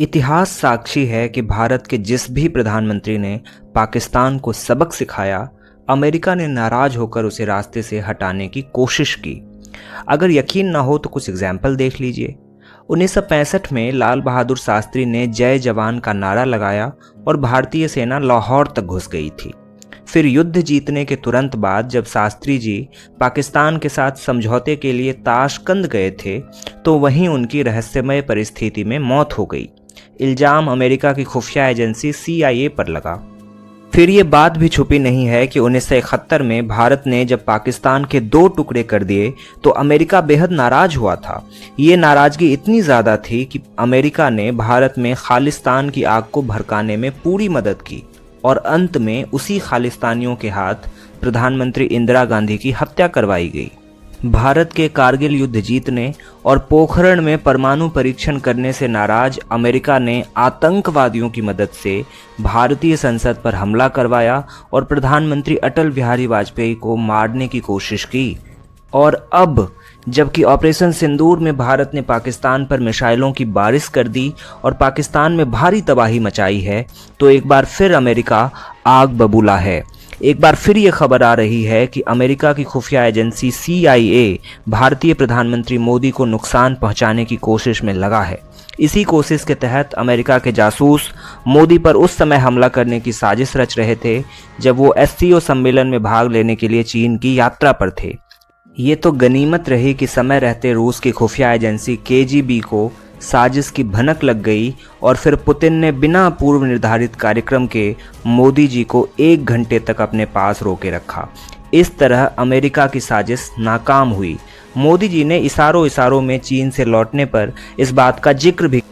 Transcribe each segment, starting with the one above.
इतिहास साक्षी है कि भारत के जिस भी प्रधानमंत्री ने पाकिस्तान को सबक सिखाया, अमेरिका ने नाराज होकर उसे रास्ते से हटाने की कोशिश की। अगर यकीन ना हो तो कुछ एग्जाम्पल देख लीजिए। 1965 में लाल बहादुर शास्त्री ने जय जवान का नारा लगाया और भारतीय सेना लाहौर तक घुस गई थी। फिर युद्ध जीतने के तुरंत बाद जब शास्त्री जी पाकिस्तान के साथ समझौते के लिए ताशकंद गए थे, तो वहीं उनकी रहस्यमय परिस्थिति में मौत हो गई। इल्जाम अमेरिका की खुफिया एजेंसी CIA पर लगा। फिर ये बात भी छुपी नहीं है कि 1971 में भारत ने जब पाकिस्तान के 2 टुकड़े कर दिए तो अमेरिका बेहद नाराज हुआ था। ये नाराजगी इतनी ज़्यादा थी कि अमेरिका ने भारत में खालिस्तान की आग को भड़काने में पूरी मदद की और अंत में उसी खालिस्तानियों के हाथ प्रधानमंत्री इंदिरा गांधी की हत्या करवाई गई। भारत के कारगिल युद्ध जीतने और पोखरण में परमाणु परीक्षण करने से नाराज अमेरिका ने आतंकवादियों की मदद से भारतीय संसद पर हमला करवाया और प्रधानमंत्री अटल बिहारी वाजपेयी को मारने की कोशिश की। और अब जबकि ऑपरेशन सिंदूर में भारत ने पाकिस्तान पर मिसाइलों की बारिश कर दी और पाकिस्तान में भारी तबाही मचाई है, तो एक बार फिर अमेरिका आग बबूला है। एक बार फिर ये खबर आ रही है कि अमेरिका की खुफिया एजेंसी CIA भारतीय प्रधानमंत्री मोदी को नुकसान पहुंचाने की कोशिश में लगा है। इसी कोशिश के तहत अमेरिका के जासूस मोदी पर उस समय हमला करने की साजिश रच रहे थे जब वो SCO सम्मेलन में भाग लेने के लिए चीन की यात्रा पर थे। ये तो गनीमत रही कि समय रहते रूस की खुफिया एजेंसी KGB को साजिश की भनक लग गई और फिर पुतिन ने बिना पूर्व निर्धारित कार्यक्रम के मोदी जी को 1 घंटे तक अपने पास रोके रखा। इस तरह अमेरिका की साजिश नाकाम हुई। मोदी जी ने इशारों में चीन से लौटने पर इस बात का जिक्र भी।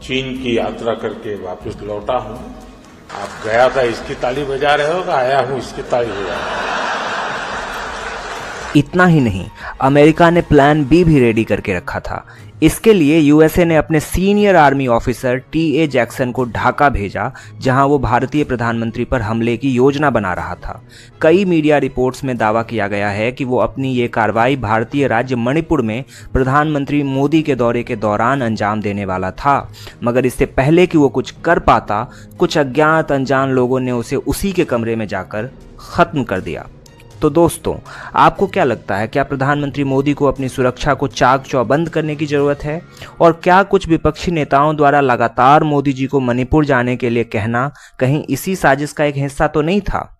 चीन की यात्रा करके वापस लौटा हूं। आप गया था इसकी ताली बजा रहे हो, आया हूं इसकी ताली बजा रहे हो। इतना ही नहीं, अमेरिका ने प्लान B भी रेडी करके रखा था। इसके लिए USA ने अपने senior army officer TA Jackson को ढाका भेजा, जहां वो भारतीय प्रधानमंत्री पर हमले की योजना बना रहा था। कई मीडिया रिपोर्ट्स में दावा किया गया है कि वो अपनी ये कार्रवाई भारतीय राज्य मणिपुर में प्रधानमंत्री मोदी के दौरे के दौरान अंजाम देने वाला था, मगर इससे पहले कि वो कुछ कर पाता, कुछ अज्ञात अनजान लोगों ने उसे उसी के कमरे में जाकर खत्म कर दिया। तो दोस्तों, आपको क्या लगता है, क्या प्रधानमंत्री मोदी को अपनी सुरक्षा को चाक चौबंद करने की जरूरत है? और क्या कुछ विपक्षी नेताओं द्वारा लगातार मोदी जी को मणिपुर जाने के लिए कहना कहीं इसी साजिश का एक हिस्सा तो नहीं था?